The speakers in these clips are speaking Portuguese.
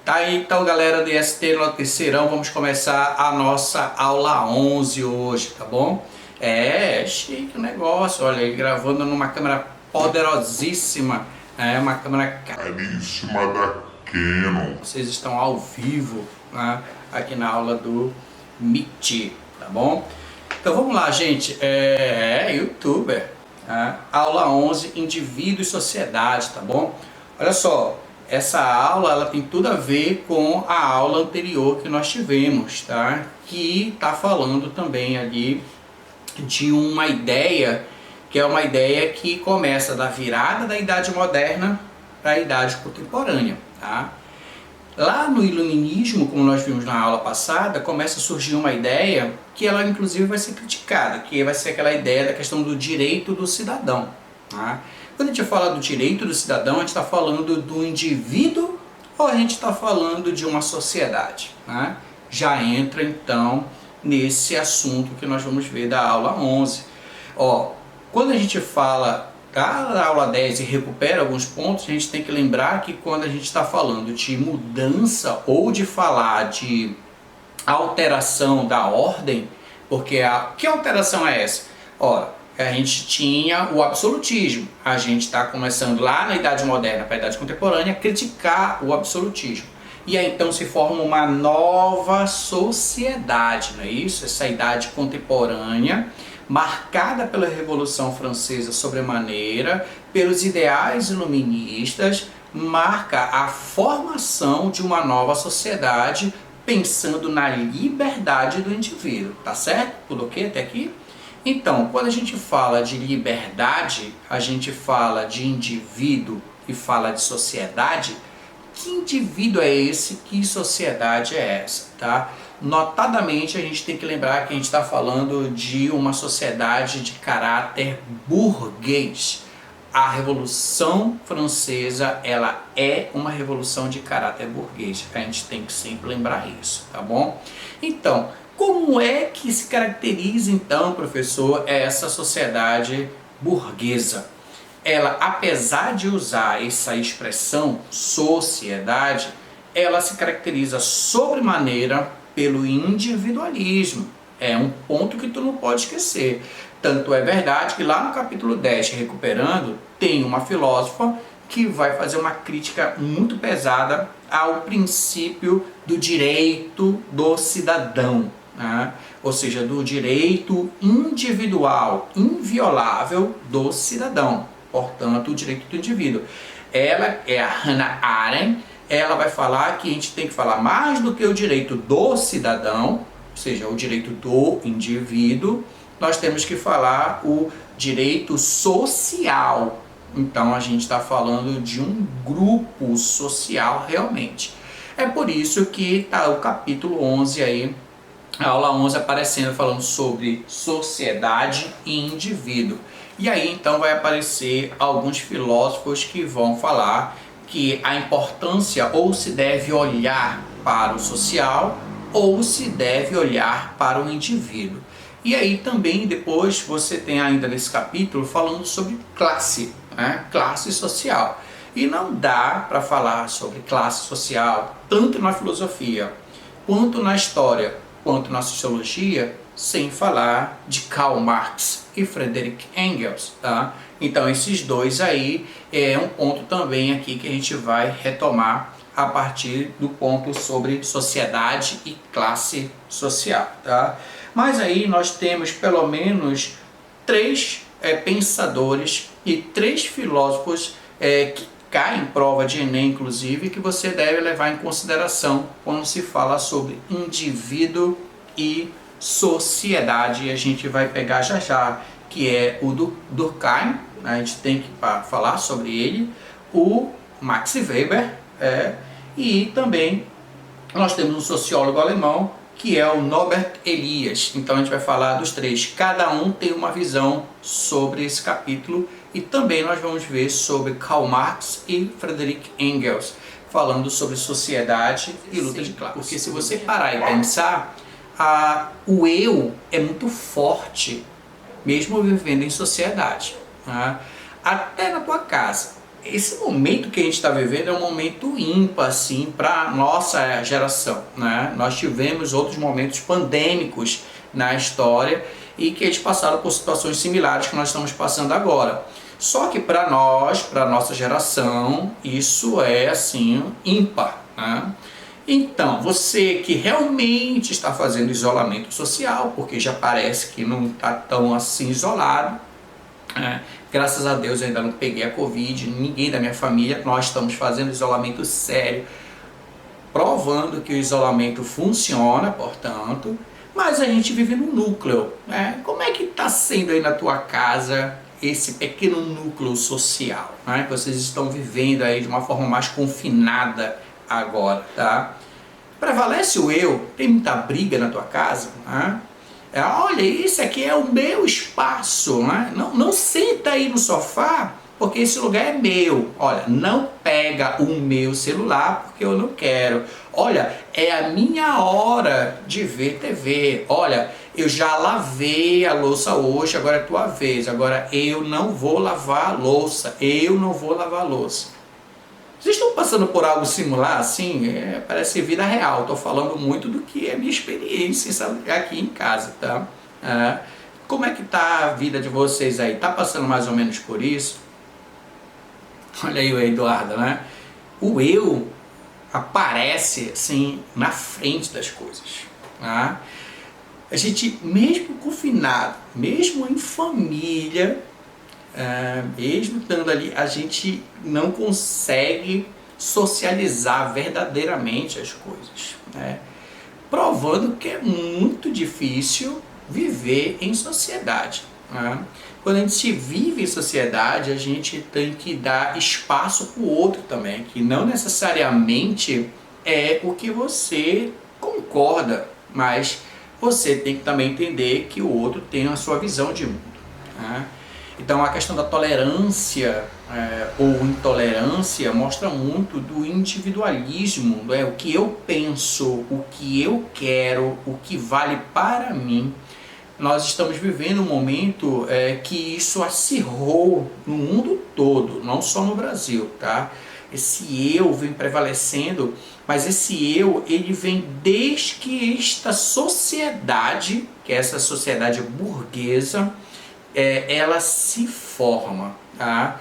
Tá aí então, galera do IST no terceirão, vamos começar a nossa aula 11 hoje, tá bom? É chique o negócio, olha aí, gravando numa câmera poderosíssima, uma câmera caríssima da Canon. Vocês estão ao vivo, né, aqui na aula do Meet, tá bom? Então vamos lá, gente, youtuber, aula 11, indivíduo e sociedade, tá bom? Olha só, essa aula ela tem tudo a ver com a aula anterior que nós tivemos, tá? Que está falando também ali de uma ideia, que é uma ideia que começa da virada da Idade Moderna para a Idade Contemporânea, tá? Lá no Iluminismo, como nós vimos na aula passada, começa a surgir uma ideia que ela inclusive vai ser criticada, que vai ser aquela ideia da questão do direito do cidadão, tá? Quando a gente fala do direito do cidadão, a gente está falando do indivíduo ou a gente está falando de uma sociedade, né? Já entra então nesse assunto que nós vamos ver da aula 11. Quando a gente fala da aula 10 e recupera alguns pontos, a gente tem que lembrar que quando a gente está falando de mudança ou de falar de alteração da ordem, porque que alteração é essa? A gente tinha o absolutismo, a gente está começando lá na Idade Moderna para a Idade Contemporânea a criticar o absolutismo. E aí então se forma uma nova sociedade, não é isso? Essa Idade Contemporânea, marcada pela Revolução Francesa sobremaneira, pelos ideais iluministas, marca a formação de uma nova sociedade pensando na liberdade do indivíduo, tá certo? Tudo ok até aqui? Então, quando a gente fala de liberdade, a gente fala de indivíduo e fala de sociedade. Que indivíduo é esse? Que sociedade é essa? Tá? Notadamente, a gente tem que lembrar que a gente está falando de uma sociedade de caráter burguês. A Revolução Francesa, ela é uma revolução de caráter burguês. A gente tem que sempre lembrar isso, tá bom? Então, como é que se caracteriza então, professor, essa sociedade burguesa? Ela, apesar de usar essa expressão sociedade, ela se caracteriza sobremaneira pelo individualismo. É um ponto que tu não pode esquecer. Tanto é verdade que lá no capítulo 10, recuperando, tem uma filósofa que vai fazer uma crítica muito pesada ao princípio do direito do cidadão, né? Ou seja, do direito individual, inviolável do cidadão, portanto, o direito do indivíduo. Ela é a Hannah Arendt, ela vai falar que a gente tem que falar mais do que o direito do cidadão, ou seja, o direito do indivíduo, nós temos que falar o direito social. Então a gente está falando de um grupo social realmente. É por isso que está o capítulo 11 aí, a aula 11 aparecendo falando sobre sociedade e indivíduo. E aí então vai aparecer alguns filósofos que vão falar que a importância ou se deve olhar para o social ou se deve olhar para o indivíduo. E aí também depois você tem ainda nesse capítulo falando sobre classe, né? Classe social. E não dá para falar sobre classe social tanto na filosofia, quanto na história, quanto na sociologia, sem falar de Karl Marx e Friedrich Engels, tá? Então esses dois aí é um ponto também aqui que a gente vai retomar a partir do ponto sobre sociedade e classe social, tá? Mas aí nós temos pelo menos três pensadores e três filósofos que caem em prova de Enem, inclusive, que você deve levar em consideração quando se fala sobre indivíduo e sociedade. E a gente vai pegar já já, que é o Durkheim, a gente tem que falar sobre ele, o Max Weber, e também nós temos um sociólogo alemão, que é o Norbert Elias. Então a gente vai falar dos três. Cada um tem uma visão sobre esse capítulo e também nós vamos ver sobre Karl Marx e Friedrich Engels, falando sobre sociedade e luta de classe. Porque se você parar e pensar, o eu é muito forte, mesmo vivendo em sociedade. até na tua casa. Esse momento que a gente está vivendo é um momento ímpar, assim, para a nossa geração, né? Nós tivemos outros momentos pandêmicos na história e que eles passaram por situações similares que nós estamos passando agora. Só que para nós, para a nossa geração, isso é, assim, ímpar, né? Então, você que realmente está fazendo isolamento social, porque já parece que não está tão assim isolado, graças a Deus eu ainda não peguei a Covid, ninguém da minha família, nós estamos fazendo isolamento sério, provando que o isolamento funciona, portanto, mas a gente vive no núcleo, né? Como é que está sendo aí na tua casa esse pequeno núcleo social, né? Que vocês estão vivendo aí de uma forma mais confinada agora, tá? Prevalece o eu? Tem muita briga na tua casa, né? Olha, isso aqui é o meu espaço, né? Não senta aí no sofá, porque esse lugar é meu. Olha, não pega o meu celular porque eu não quero. Olha, é a minha hora de ver TV. Olha, eu já lavei a louça hoje, agora é tua vez. Agora eu não vou lavar a louça. Eu não vou lavar a louça. Vocês estão passando por algo similar assim? Parece vida real. Estou falando muito do que é minha experiência, sabe, aqui em casa, tá? Como é que tá a vida de vocês aí? Tá passando mais ou menos por isso? Olha aí o Eduardo, né? O eu aparece assim na frente das coisas, tá? A gente, mesmo confinado, mesmo em família, mesmo estando ali, a gente não consegue socializar verdadeiramente as coisas, né? Provando que é muito difícil viver em sociedade, né? Quando a gente vive em sociedade, a gente tem que dar espaço para o outro também, que não necessariamente é o que você concorda, mas você tem que também entender que o outro tem a sua visão de mundo, né? Então a questão da tolerância ou intolerância mostra muito do individualismo, né? O que eu penso, o que eu quero, o que vale para mim. Nós estamos vivendo um momento que isso acirrou no mundo todo, não só no Brasil, tá? Esse eu vem prevalecendo, mas esse eu, ele vem desde que esta sociedade, que é essa sociedade burguesa, ela se forma, tá?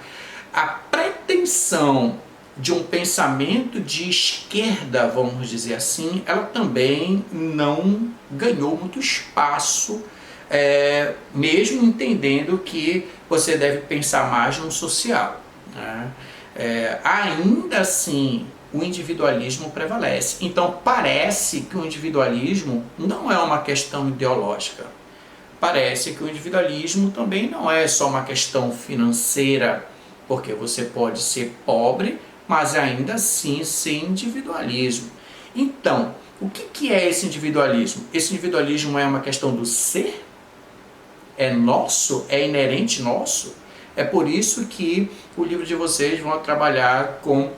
A pretensão de um pensamento de esquerda, vamos dizer assim, ela também não ganhou muito espaço, mesmo entendendo que você deve pensar mais no social, né? Ainda assim, o individualismo prevalece. Então parece que o individualismo não é uma questão ideológica. Parece que o individualismo também não é só uma questão financeira, porque você pode ser pobre, mas ainda assim ser individualismo. Então, o que é esse individualismo? Esse individualismo é uma questão do ser? É nosso? É inerente nosso? É por isso que o livro de vocês vão trabalhar com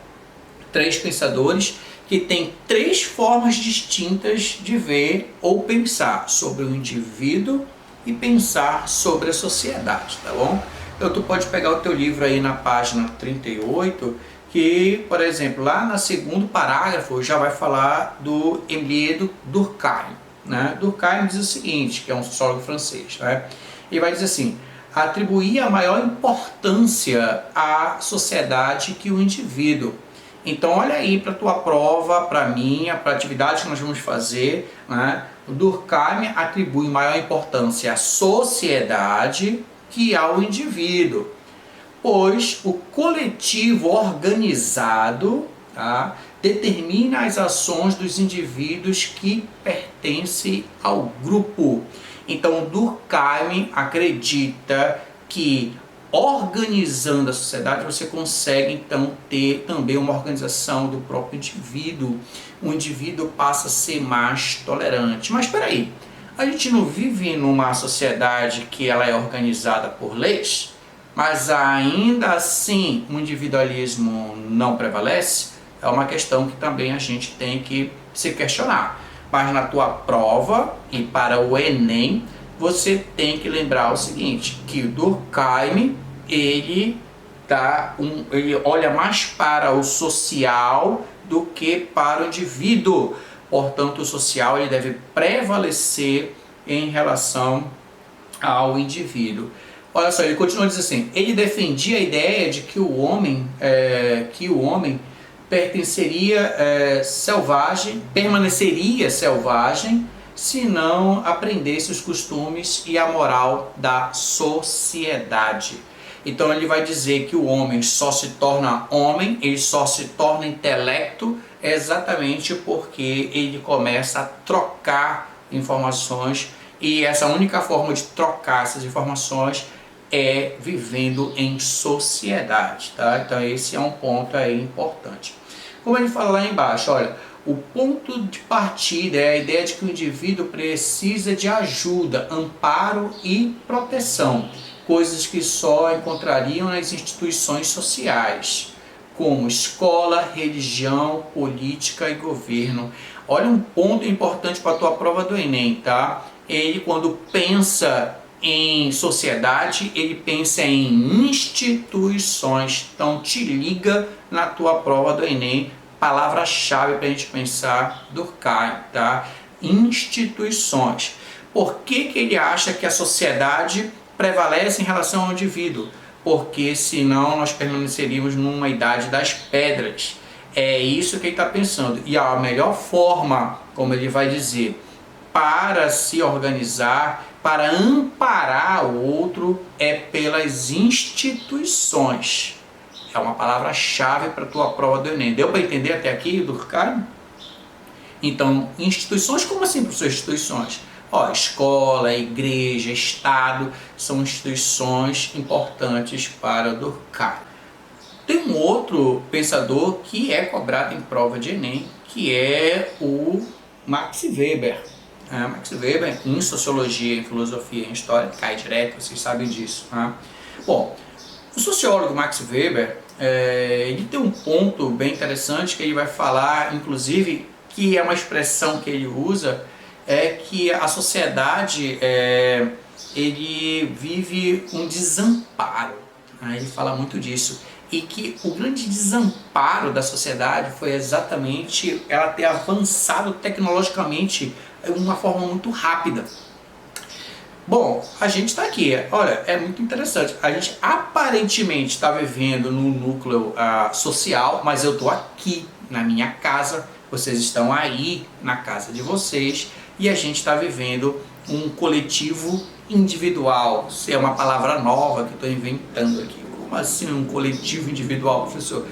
3 pensadores que têm 3 formas distintas de ver ou pensar sobre o indivíduo e pensar sobre a sociedade, tá bom? Então tu pode pegar o teu livro aí na página 38, que, por exemplo, lá no segundo parágrafo já vai falar do Émile Durkheim, né? Durkheim diz o seguinte, que é um sociólogo francês, né? Ele vai dizer assim: atribuir a maior importância à sociedade que o indivíduo. Então olha aí para a tua prova, para a minha, para a atividade que nós vamos fazer, né? O Durkheim atribui maior importância à sociedade que ao indivíduo, pois o coletivo organizado, tá, determina as ações dos indivíduos que pertencem ao grupo. Então Durkheim acredita que organizando a sociedade você consegue então ter também uma organização do próprio indivíduo. O indivíduo passa a ser mais tolerante. Mas espera aí, a gente não vive numa sociedade que ela é organizada por leis, mas ainda assim o individualismo não prevalece? É uma questão que também a gente tem que se questionar. Mas na tua prova e para o Enem, você tem que lembrar o seguinte, que o Durkheim, ele ele olha mais para o social do que para o indivíduo. Portanto, o social ele deve prevalecer em relação ao indivíduo. Olha só, ele continua dizendo assim: ele defendia a ideia de que o homem permaneceria selvagem se não aprendesse os costumes e a moral da sociedade. Então ele vai dizer que o homem só se torna homem, ele só se torna intelecto exatamente porque ele começa a trocar informações, e essa única forma de trocar essas informações é vivendo em sociedade, tá? Então esse é um ponto aí importante. Como ele fala lá embaixo, olha, o ponto de partida é a ideia de que o indivíduo precisa de ajuda, amparo e proteção, coisas que só encontrariam nas instituições sociais, como escola, religião, política e governo. Olha um ponto importante para a tua prova do Enem, tá? Ele, quando pensa em sociedade, ele pensa em instituições. Então te liga na tua prova do Enem, palavra-chave para a gente pensar, Durkheim, tá? Instituições. Por que ele acha que a sociedade prevalece em relação ao indivíduo? Porque senão nós permaneceríamos numa idade das pedras. É isso que ele está pensando. E a melhor forma, como ele vai dizer, para se organizar, para amparar o outro, é pelas instituições. É uma palavra-chave para a tua prova do Enem. Deu para entender até aqui, Durkheim? Então, instituições, como assim, professor, instituições? Escola, igreja, Estado, são instituições importantes para Durkheim. Tem um outro pensador que é cobrado em prova de Enem, que é o Max Weber. Max Weber, em sociologia, em filosofia, em história, cai direto, vocês sabem disso. Bom, o sociólogo Max Weber, ele tem um ponto bem interessante que ele vai falar, inclusive, que é uma expressão que ele usa, é que a sociedade ele vive um desamparo. Ele fala muito disso. E que o grande desamparo da sociedade foi exatamente ela ter avançado tecnologicamente de uma forma muito rápida. Bom, a gente está aqui, olha, é muito interessante. A gente aparentemente está vivendo num núcleo social, mas eu estou aqui na minha casa, vocês estão aí na casa de vocês, e a gente está vivendo um coletivo individual. Isso é uma palavra nova que eu estou inventando aqui. Como assim um coletivo individual, professor?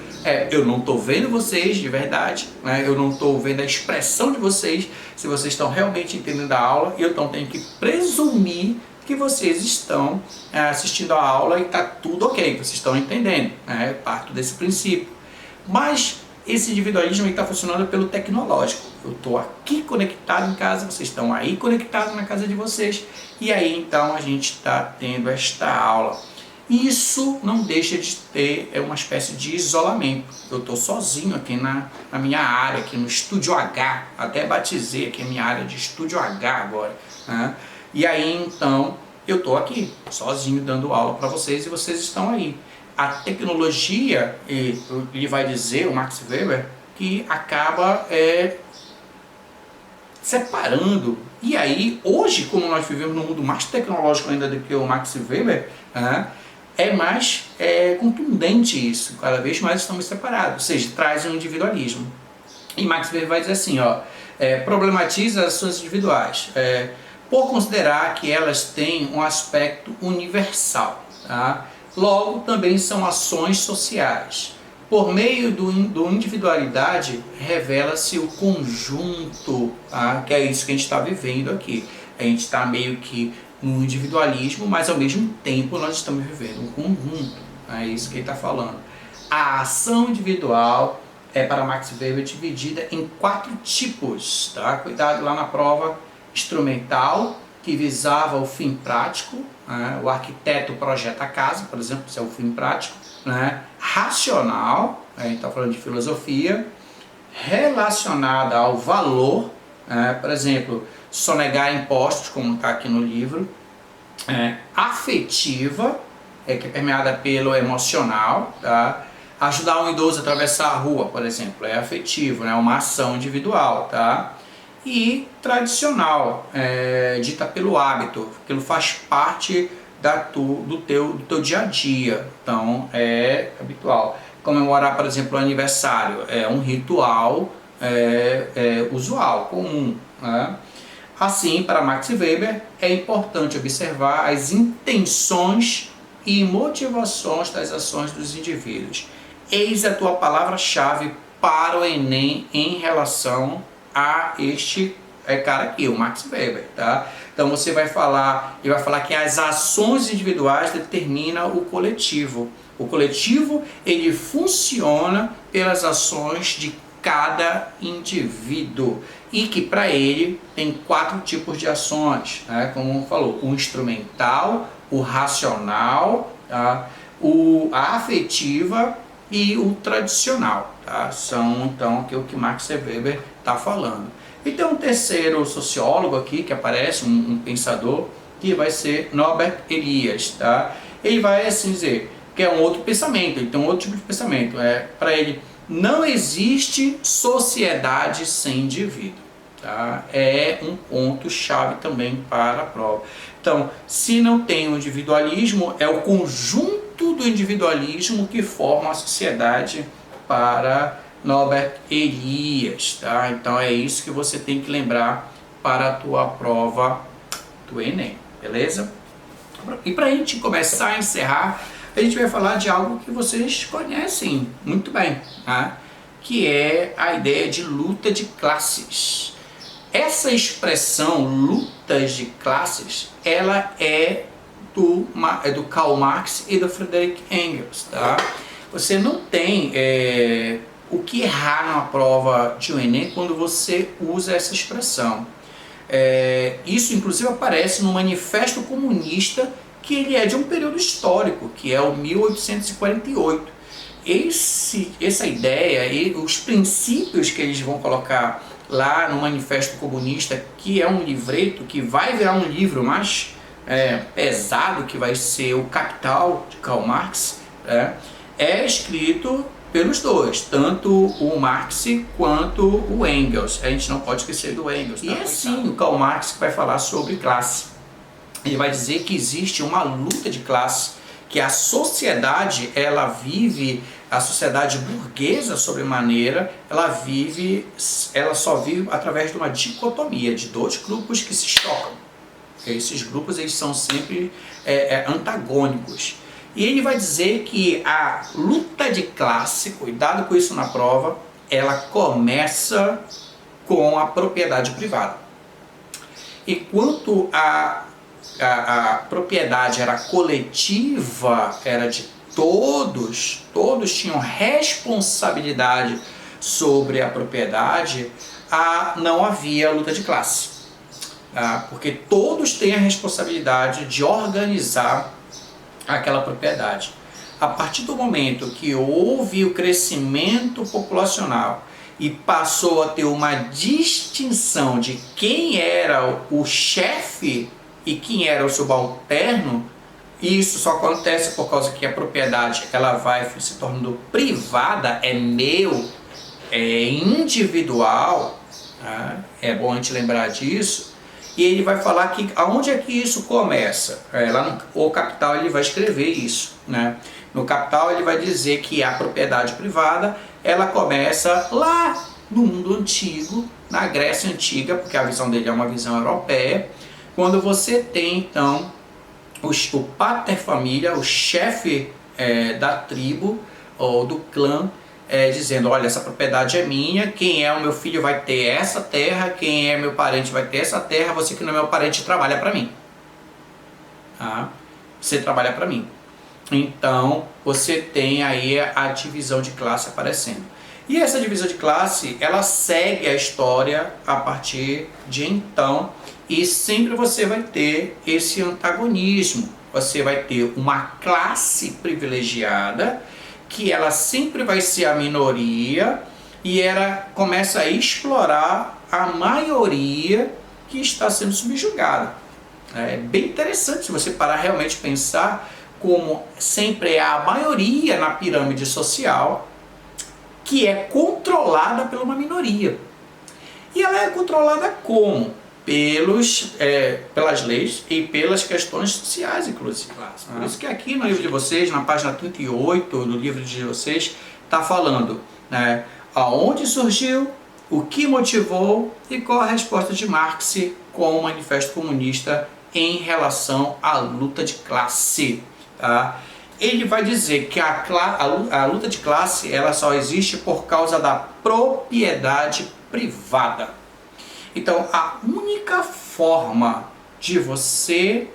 Eu não estou vendo vocês de verdade, né? Eu não estou vendo a expressão de vocês, se vocês estão realmente entendendo a aula, e eu então tenho que presumir que vocês estão assistindo a aula e está tudo ok, vocês estão entendendo, né? Eu parto desse princípio. Mas esse individualismo está funcionando pelo tecnológico. Eu estou aqui conectado em casa, vocês estão aí conectados na casa de vocês, e aí então a gente está tendo esta aula. Isso não deixa de ter uma espécie de isolamento. Eu estou sozinho aqui na minha área, aqui no Estúdio H, até batizei aqui a minha área de Estúdio H agora, né? E aí então eu estou aqui, sozinho, dando aula para vocês, e vocês estão aí. A tecnologia, ele vai dizer, o Max Weber, que acaba separando. E aí, hoje, como nós vivemos num mundo mais tecnológico ainda do que o Max Weber, é mais contundente isso, cada vez mais estamos separados, ou seja, traz um individualismo. E Max Weber vai dizer assim, problematiza as ações individuais, por considerar que elas têm um aspecto universal, tá? Logo, também são ações sociais. Por meio do individualidade, revela-se o conjunto, tá? Que é isso que a gente está vivendo aqui. A gente está meio que no individualismo, mas ao mesmo tempo nós estamos vivendo um conjunto. É isso que ele está falando. A ação individual é, para Max Weber, dividida em 4 tipos. Tá? Cuidado lá na prova: instrumental, que visava o fim prático, né? O arquiteto projeta a casa, por exemplo, isso é o fim prático, né? Racional, a gente está falando de filosofia, relacionada ao valor, por exemplo, sonegar impostos, como está aqui no livro, afetiva, que é permeada pelo emocional, tá? Ajudar um idoso a atravessar a rua, por exemplo, é afetivo, né? Uma ação individual, tá? E tradicional, dita pelo hábito, aquilo faz parte do teu dia a dia, então é habitual. Comemorar, por exemplo, o aniversário é um ritual usual, comum, né? Assim, para Max Weber, é importante observar as intenções e motivações das ações dos indivíduos. Eis a tua palavra-chave para o Enem em relação a este cara aqui, o Max Weber, tá? Então ele vai falar que as ações individuais determinam o coletivo. O coletivo, ele funciona pelas ações de cada indivíduo e que para ele tem 4 tipos de ações, né? Como falou, o instrumental, o racional, tá? A afetiva e o tradicional, tá? São então o que Max Weber está falando. E tem um terceiro sociólogo aqui que aparece, um pensador, que vai ser Norbert Elias, tá? Ele vai assim dizer que é um outro pensamento, ele tem um outro tipo de pensamento. Para ele, não existe sociedade sem indivíduo, tá? É um ponto chave também para a prova. Então, se não tem o individualismo, é o conjunto do individualismo que forma a sociedade para Norbert Elias, tá? Então é isso que você tem que lembrar para a tua prova do Enem, beleza? E para a gente começar a encerrar, a gente vai falar de algo que vocês conhecem muito bem, tá? Que é a ideia de luta de classes. Essa expressão, lutas de classes, ela é do Karl Marx e do Friedrich Engels, tá? Você não tem o que errar numa prova de um Enem quando você usa essa expressão. Isso inclusive aparece no Manifesto Comunista, que ele é de um período histórico, que é o 1848. Essa ideia e os princípios que eles vão colocar lá no Manifesto Comunista, que é um livreto que vai virar um livro mais pesado, que vai ser o Capital, de Karl Marx, é escrito pelos dois, tanto o Marx quanto o Engels. A gente não pode esquecer do Engels. Tá? E é sim o Karl Marx que vai falar sobre classe. Ele vai dizer que existe uma luta de classe, que a sociedade, a sociedade burguesa sobremaneira, ela só vive através de uma dicotomia, de 2 grupos que se chocam. Esses grupos eles são sempre antagônicos. E ele vai dizer que a luta de classe, cuidado com isso na prova, ela começa com a propriedade privada. E quanto a propriedade era coletiva, era de todos tinham responsabilidade sobre a propriedade, não havia luta de classe. Porque todos têm a responsabilidade de organizar aquela propriedade. A partir do momento que houve o crescimento populacional e passou a ter uma distinção de quem era o chefe e quem era o subalterno, isso só acontece por causa que a propriedade ela vai se tornando privada, é meu, é individual, tá? É bom a gente lembrar disso. E ele vai falar que aonde é que isso começa? Lá no Capital ele vai escrever isso, né? No Capital ele vai dizer que a propriedade privada ela começa lá no mundo antigo, na Grécia Antiga, porque a visão dele é uma visão europeia, quando você tem então o paterfamília, o chefe da tribo ou do clã, dizendo, olha, essa propriedade é minha, quem é o meu filho vai ter essa terra, quem é meu parente vai ter essa terra, você que não é meu parente trabalha para mim. Tá? Você trabalha para mim. Então, você tem aí a divisão de classe aparecendo. E essa divisão de classe, ela segue a história a partir de então, e sempre você vai ter esse antagonismo. Você vai ter uma classe privilegiada, que ela sempre vai ser a minoria, e ela começa a explorar a maioria que está sendo subjugada. É bem interessante se você parar realmente pensar como sempre é a maioria na pirâmide social, que é controlada por uma minoria. E ela é controlada como? Pelas leis e pelas questões sociais, inclusive. Por isso que aqui no livro de vocês, na página 38 do livro de vocês, está falando, né, aonde surgiu, o que motivou e qual a resposta de Marx com o Manifesto Comunista em relação à luta de classe. Tá? Ele vai dizer que a luta de classe ela só existe por causa da propriedade privada. Então, a única forma de você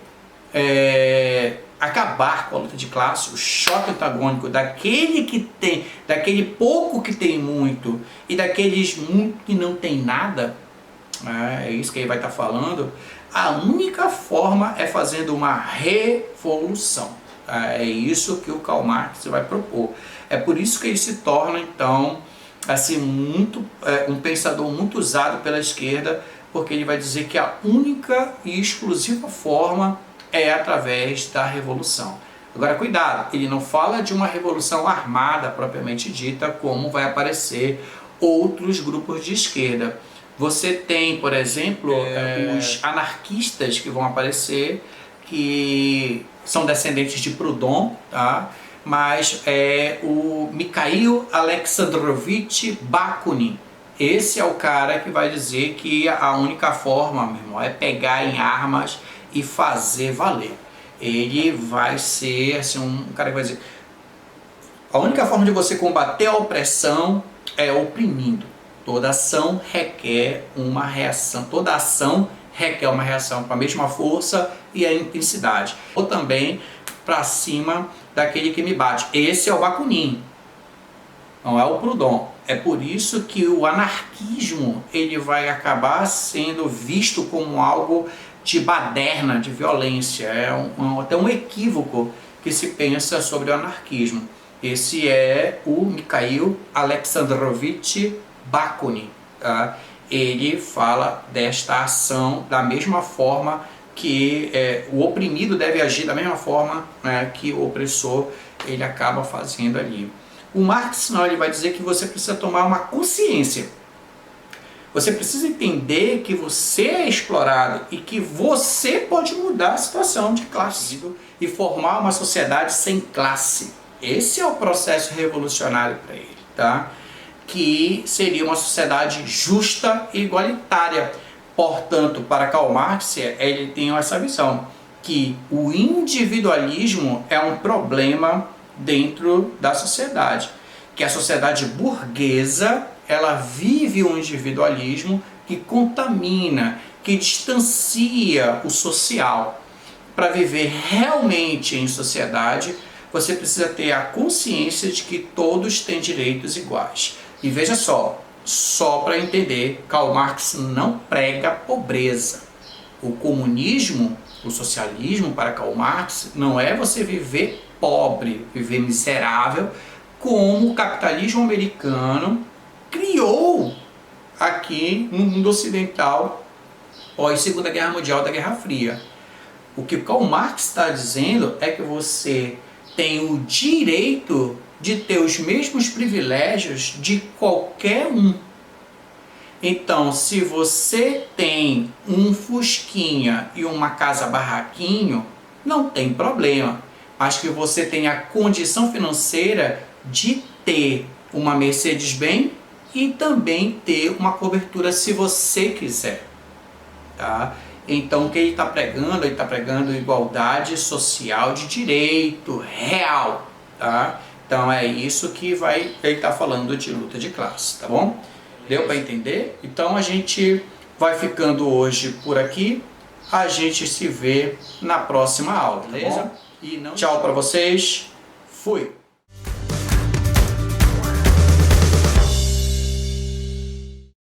acabar com a luta de classe, o choque antagônico daquele pouco que tem muito e daqueles muito que não tem nada, é isso que ele vai estar falando, a única forma é fazendo uma revolução. É isso que o Karl Marx vai propor. É por isso que ele se torna, então, assim, um pensador muito usado pela esquerda, porque ele vai dizer que a única e exclusiva forma é através da revolução. Agora, cuidado, ele não fala de uma revolução armada propriamente dita, como vai aparecer outros grupos de esquerda. Você tem, por exemplo, os anarquistas que vão aparecer, que são descendentes de Proudhon, tá? Mas o Mikhail Alexandrovich Bakunin. Esse é o cara que vai dizer que a única forma, meu irmão, é pegar em armas e fazer valer. Ele vai ser assim, um cara que vai dizer: a única forma de você combater a opressão é oprimindo. Toda ação requer uma reação. Toda ação requer uma reação com a mesma força e a intensidade. Ou também para cima daquele que me bate. Esse é o Bakunin, não é o Proudhon. É por isso que o anarquismo ele vai acabar sendo visto como algo de baderna, de violência. É até um equívoco que se pensa sobre o anarquismo. Esse é o Mikhail Alexandrovich Bakunin. Tá? Ele fala desta ação da mesma forma que o oprimido deve agir, da mesma forma, né, que o opressor ele acaba fazendo ali. O Marx não, ele vai dizer que você precisa tomar uma consciência. Você precisa entender que você é explorado e que você pode mudar a situação de classe e formar uma sociedade sem classe. Esse é o processo revolucionário para ele, tá? Que seria uma sociedade justa e igualitária. Portanto, para Karl Marx, ele tem essa visão, que o individualismo é um problema dentro da sociedade, que a sociedade burguesa, ela vive um individualismo que contamina, que distancia o social. Para viver realmente em sociedade, você precisa ter a consciência de que todos têm direitos iguais. E veja só para entender, Karl Marx não prega pobreza. O comunismo, o socialismo para Karl Marx não é você viver pobre, viver miserável, como o capitalismo americano criou aqui no mundo ocidental pós Segunda Guerra Mundial, da Guerra Fria. O que Karl Marx está dizendo é que você tem o direito de ter os mesmos privilégios de qualquer um. Então, se você tem um Fusquinha e uma casa barraquinho, não tem problema. Mas que você tenha a condição financeira de ter uma Mercedes-Benz e também ter uma cobertura se você quiser. Tá? Então, o que ele está pregando? Ele está pregando igualdade social de direito real. Tá? Então, é isso que ele está falando de luta de classe. Tá bom? Deu para entender? Então, a gente vai ficando hoje por aqui. A gente se vê na próxima aula. Beleza? Tá bom? Tchau para vocês. Fui!